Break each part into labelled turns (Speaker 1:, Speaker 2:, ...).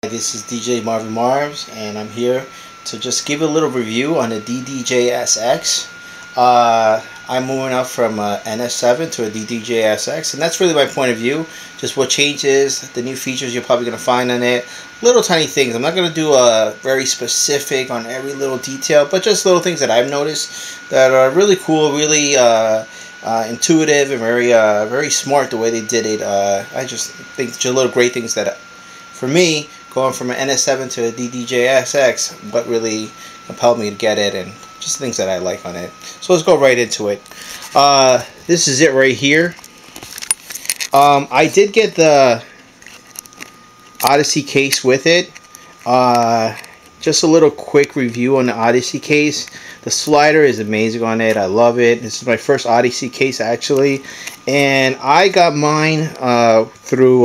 Speaker 1: This is DJmarvemarv, and I'm here to just give a little review on the DDJ-SX. I'm moving up from NS7 to a DDJ-SX, and that's really my point of view. Just what changes, the new features you're probably going to find on it, little tiny things. I'm not going to do a very specific on every little detail, but just little things that I've noticed that are really cool, really intuitive, and very smart the way they did it. I just think just little great things that, for me, going from an NS7 to a DDJ-SX, what really compelled me to get it, and just things that I like on it. So let's go right into it. This is it right here. I did get the Odyssey case with it. Just a little quick review on the Odyssey case. The slider is amazing on it. I love it. This is my first Odyssey case actually, and I got mine through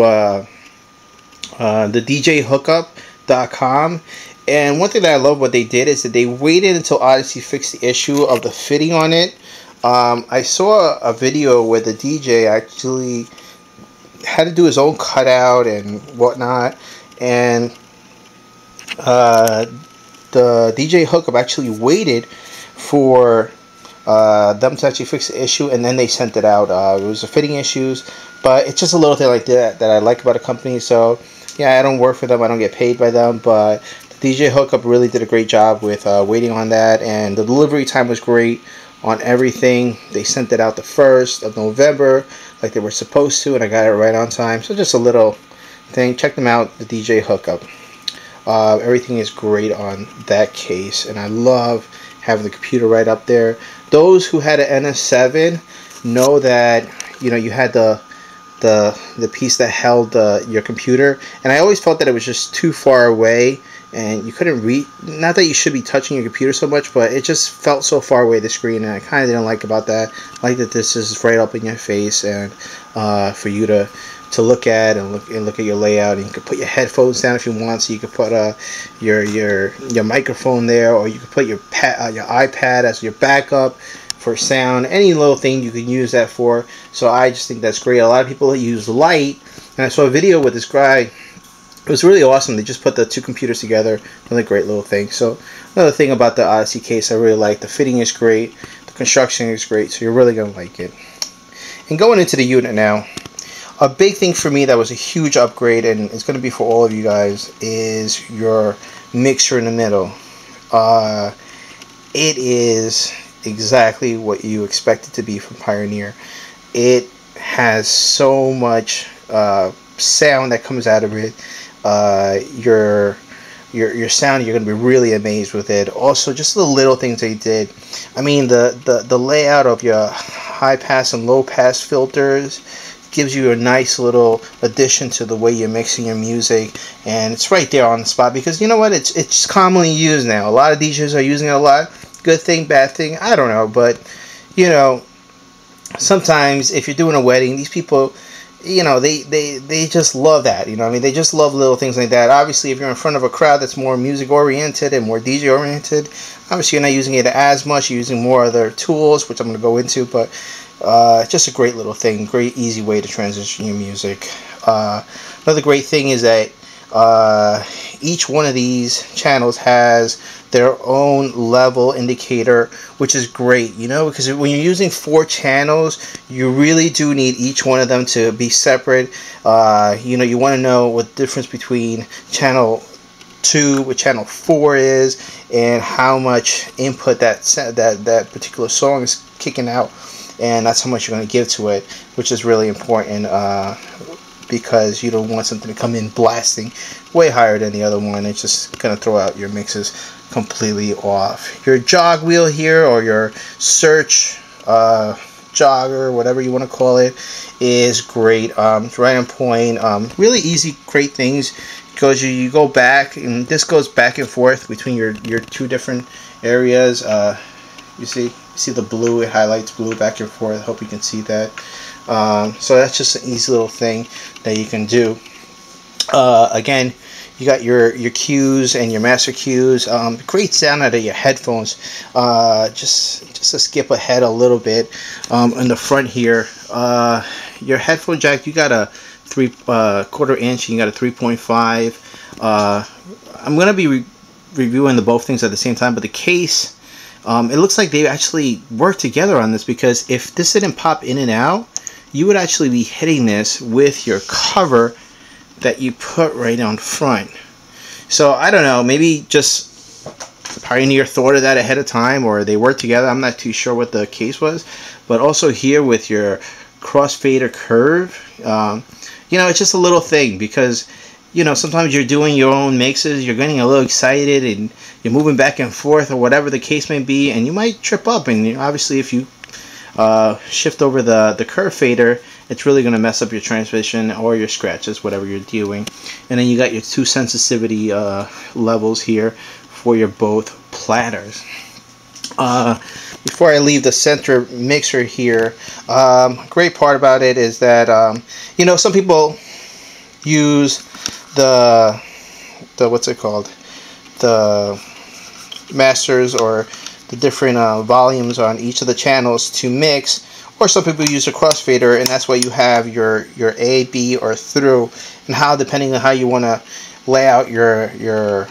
Speaker 1: the DJhookup.com. And one thing that I love what they did is that they waited until Odyssey fixed the issue of the fitting on it. I saw a video where the DJ actually had to do his own cutout and whatnot, and the DJ Hookup actually waited for them to actually fix the issue, and then they sent it out. It was the fitting issues, but it's just a little thing like that I like about a company. So yeah, I don't work for them, I don't get paid by them, but DJ Hookup really did a great job with waiting on that, and the delivery time was great on everything. They sent it out the 1st of November like they were supposed to, and I got it right on time. So just a little thing. Check them out, the DJ Hookup. Everything is great on that case, and I love having the computer right up there. Those who had an NS7 know that, you know, you had the piece that held your computer, and I always felt that it was just too far away and you couldn't read. Not that you should be touching your computer so much, but it just felt so far away, the screen, and I kind of didn't like about that. I like that this is right up in your face, and for you to look at and look at your layout, and you can put your headphones down if you want, so you could put your microphone there, or you could put your iPad as your backup for sound. Any little thing you can use that for. So I just think that's great. A lot of people use light, and I saw a video with this guy. It was really awesome. They just put the two computers together. Another great little thing. So another thing about the Odyssey case I really like, the fitting is great, the construction is great, so you're really going to like it. And going into the unit now, a big thing for me that was a huge upgrade, and it's going to be for all of you guys, is your mixer in the middle. It is exactly what you expect it to be from Pioneer. It has so much sound that comes out of it. Your sound, you're going to be really amazed with it. Also, just the little things they did. I mean, the layout of your high pass and low pass filters gives you a nice little addition to the way you're mixing your music, and it's right there on the spot, because you know what, it's commonly used now. A lot of DJs are using it a lot. Good thing, bad thing, I don't know, but you know, sometimes if you're doing a wedding, these people, you know, they just love that, you know what I mean? They just love little things like that. Obviously, if you're in front of a crowd that's more music oriented and more DJ oriented, obviously you're not using it as much, you're using more other tools, which I'm going to go into, but just a great little thing, great easy way to transition your music. Another great thing is that each one of these channels has their own level indicator, which is great, you know, because when you're using 4 channels, you really do need each one of them to be separate. You know, you want to know what the difference between channel 2 with channel 4 is, and how much input that particular song is kicking out, and that's how much you're going to give to it, which is really important, because you don't want something to come in blasting way higher than the other one. It's just going to throw out your mixes completely off. Your jog wheel here, or your search jogger, whatever you want to call it, is great. It's right on point. Really easy, great things, because you go back, and this goes back and forth between your 2 different areas. You see the blue, it highlights blue back and forth. I hope you can see that. So that's just an easy little thing that you can do. Again, you got your cues and your master cues. Great sound out of your headphones. Just to skip ahead a little bit, in the front here, your headphone jack, you got a 3/4 inch, you got a 3.5. I'm gonna be reviewing the both things at the same time, but the case, it looks like they actually worked together on this, because if this didn't pop in and out, you would actually be hitting this with your cover that you put right on front. So I don't know, maybe just Pioneer thought of that ahead of time, or they worked together. I'm not too sure what the case was. But also here with your crossfader curve, you know, it's just a little thing, because you know, sometimes you're doing your own mixes, you're getting a little excited, and you're moving back and forth, or whatever the case may be, and you might trip up. And obviously, if you shift over the curve fader, it's really going to mess up your transmission or your scratches, whatever you're doing. And then you got your two sensitivity levels here for your both platters. Before I leave the center mixer here, great part about it is that you know, some people use the what's it called, the masters, or the different volumes on each of the channels to mix, or some people use a crossfader, and that's why you have your A, B, or through, and how, depending on how you want to lay out your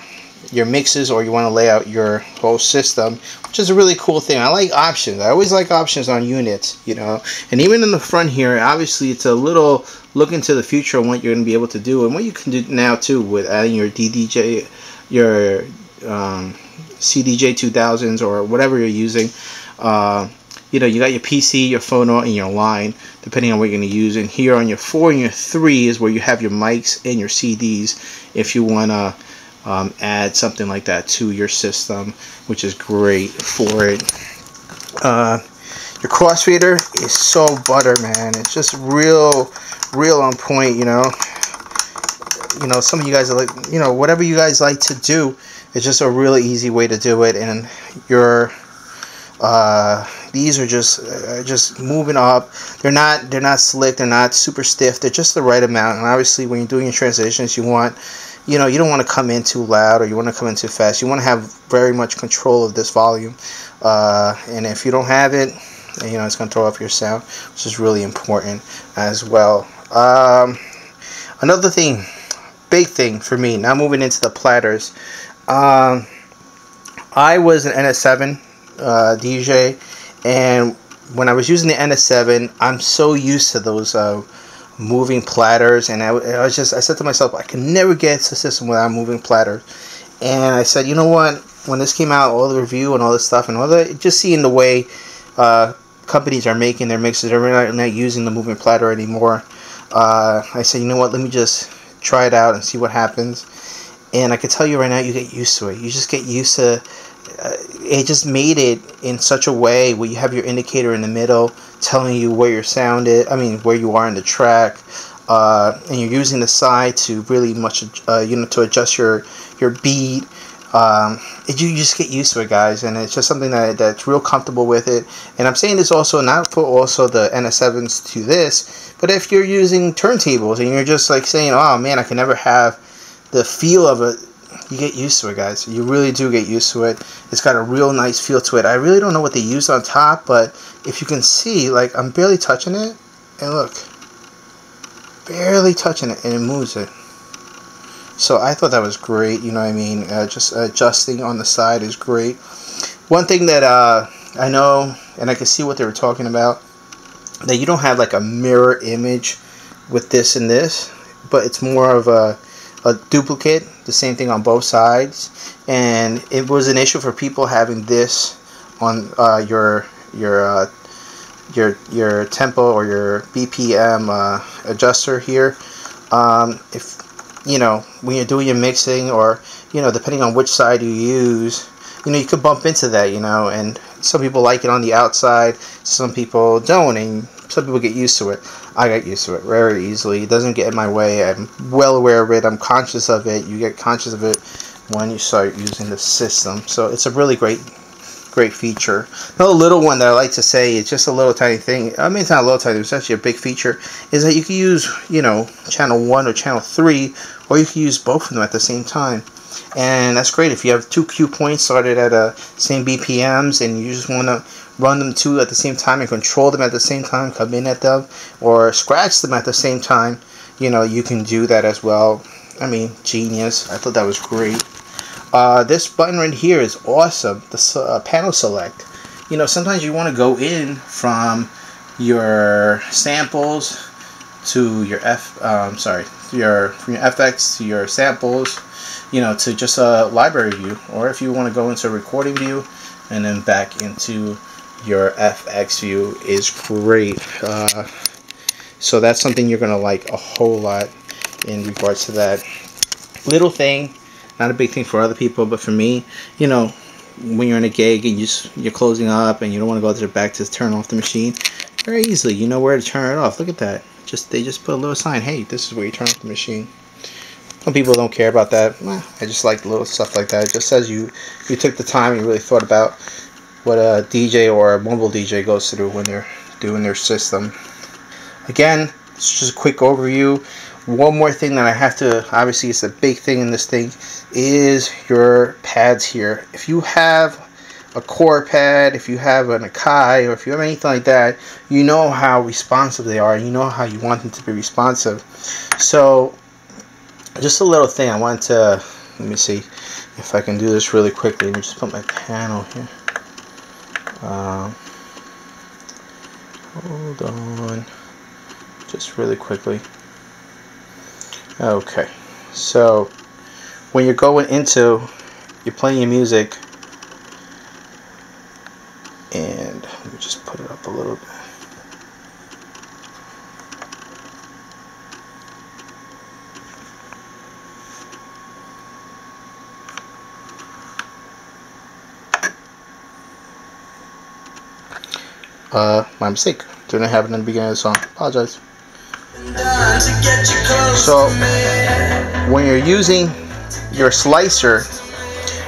Speaker 1: mixes, or you want to lay out your whole system, which is a really cool thing. I like options. I always like options on units, you know. And even in the front here, obviously it's a little look into the future on what you're going to be able to do, and what you can do now too with adding your DDJ, your CDJ 2000s, or whatever you're using. You know, you got your PC, your phono, and your line, depending on what you're going to use. And here on your 4 and your 3 is where you have your mics and your CDs, if you want to add something like that to your system, which is great for it. Your crossfader is so butter, man. It's just real on point, you know. You know, some of you guys are like, you know, whatever you guys like to do, it's just a really easy way to do it. And your these are just moving up. They're not slick, they're not super stiff, they're just the right amount. And obviously when you're doing your transitions, you want, you know, you don't want to come in too loud, or you want to come in too fast. You want to have very much control of this volume, and if you don't have it, you know, it's going to throw off your sound, which is really important as well. Another thing, big thing for me, now moving into the platters, I was an NS7 DJ, and when I was using the NS7, I'm so used to those moving platters, and I said to myself, I can never get to a system without moving platters. And I said, you know what, when this came out, all the review and all this stuff, and all that, just seeing the way companies are making their mixes, they're not using the moving platter anymore, I said, you know what, let me just try it out and see what happens. And I can tell you right now, you get used to it. You just get used to it. Just made it in such a way where you have your indicator in the middle telling you where your sound is, where you are in the track, and you're using the side to really much, you know, to adjust your beat. You just get used to it, guys, and it's just something that's real comfortable with it. And I'm saying this also not for also the NS7s to this, but if you're using turntables and you're just like saying, oh man, I can never have the feel of it, you get used to it, guys. You really do get used to it. It's got a real nice feel to it. I really don't know what they used on top, but if you can see, like, I'm barely touching it, and look, barely touching it, and it moves it. So I thought that was great, you know what I mean? Just adjusting on the side is great. One thing that I know, and I can see what they were talking about, that you don't have like a mirror image with this and this, but it's more of a duplicate, the same thing on both sides. And it was an issue for people having this on your tempo or your BPM adjuster here. If you know, when you're doing your mixing, or you know, depending on which side you use, you know, you could bump into that, you know. And some people like it on the outside, some people don't, and some people get used to it. I get used to it very easily. It doesn't get in my way. I'm well aware of it. I'm conscious of it. You get conscious of it when you start using the system. So it's a really great feature. Another little one that I like to say, it's just a little tiny thing. I mean, it's not a little tiny, it's actually a big feature, is that you can use, you know, channel 1 or channel 3, or you can use both of them at the same time. And that's great if you have two cue points started at same BPMs, and you just want to run them two at the same time and control them at the same time, come in at them, or scratch them at the same time. You know, you can do that as well. I mean, genius. I thought that was great. This button right here is awesome. The panel select. You know, sometimes you want to go in from your samples to your from your FX to your samples, you know, to just a library view, or if you want to go into a recording view and then back into your FX view is great. So that's something you're gonna like a whole lot in regards to that little thing. Not a big thing for other people, but for me, you know, when you're in a gig and you're closing up and you don't want to go to the back to turn off the machine, very easily you know where to turn it off. Look at that. They just put a little sign, hey, this is where you turn off the machine. Some people don't care about that. I just like little stuff like that. It just says you took the time, you really thought about what a DJ or a mobile DJ goes through when they're doing their system. Again, it's just a quick overview. One more thing that I have to, obviously it's a big thing in this thing, is your pads here. If you have a core pad, if you have an Akai, or if you have anything like that, you know how responsive they are. You know how you want them to be responsive. So, just a little thing I want to, let me see if I can do this really quickly. Let me just put my panel here. Hold on. Just really quickly. Okay, so when you're going into, you're playing your music, and let me just put it up a little bit. My mistake. Didn't have it in the beginning of the song. Apologize. So when you're using your slicer,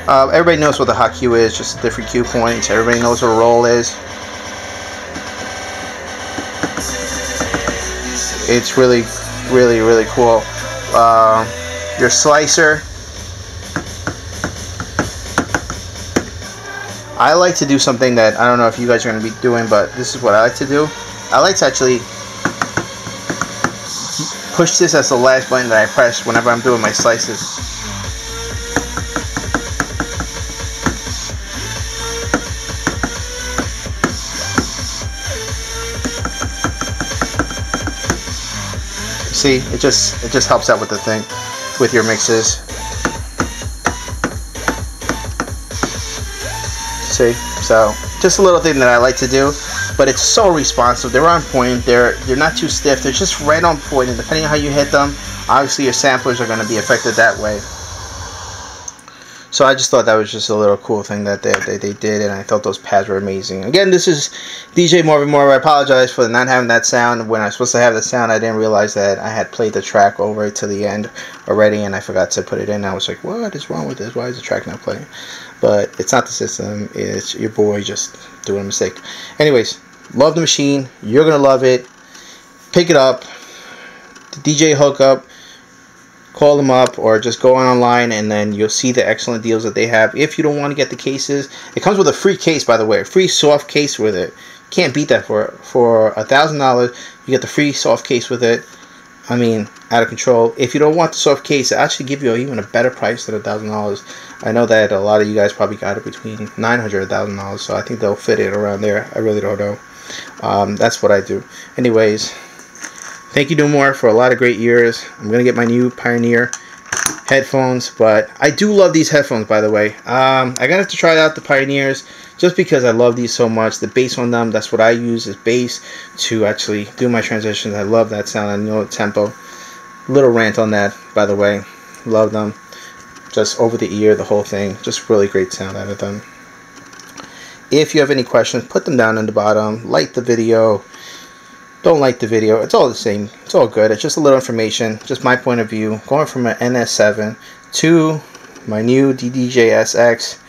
Speaker 1: everybody knows what the hot cue is, just different cue points. Everybody knows what a roll is. It's really, really, really cool. Your slicer, I like to do something that I don't know if you guys are going to be doing, but this is what I like to do. I like to actually push this as the last button that I press whenever I'm doing my slices. See, it just helps out with the thing, with your mixes. See, so just a little thing that I like to do. But it's so responsive. They're on point. They're not too stiff. They're just right on point. And depending on how you hit them, obviously your samplers are going to be affected that way. So I just thought that was just a little cool thing that they did, and I thought those pads were amazing. Again, this is DJmarvemarv. I apologize for not having that sound. When I was supposed to have the sound, I didn't realize that I had played the track over to the end already, and I forgot to put it in. I was like, what is wrong with this? Why is the track not playing? But it's not the system. It's your boy just doing a mistake. Anyways, love the machine. You're going to love it. Pick it up. The DJ hookup. Call them up or just go online and then you'll see the excellent deals that they have. If you don't want to get the cases, it comes with a free case, by the way, a free soft case with it. Can't beat that for $1,000. You get the free soft case with it. I mean, out of control. If you don't want the soft case, it actually give you even a better price than $1,000. I know that a lot of you guys probably got it between $900 and $1,000, so I think they'll fit it around there. I really don't know. That's what I do. Anyways. Thank you, Dumore, for a lot of great years. I'm going to get my new Pioneer headphones, but I do love these headphones, by the way. I'm going to have to try out the Pioneers just because I love these so much. The bass on them, that's what I use as bass to actually do my transitions. I love that sound. I know the tempo. Little rant on that, by the way. Love them. Just over the ear, the whole thing. Just really great sound out of them. If you have any questions, put them down in the bottom. Like the video. Don't like the video. It's all the same. It's all good. It's just a little information. Just my point of view. Going from an NS7 to my new DDJ-SX.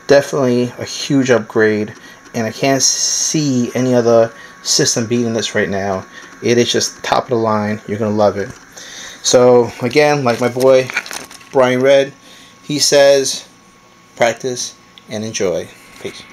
Speaker 1: Definitely a huge upgrade. And I can't see any other system beating this right now. It is just top of the line. You're going to love it. So, again, like my boy Brian Red, he says, practice and enjoy. Peace.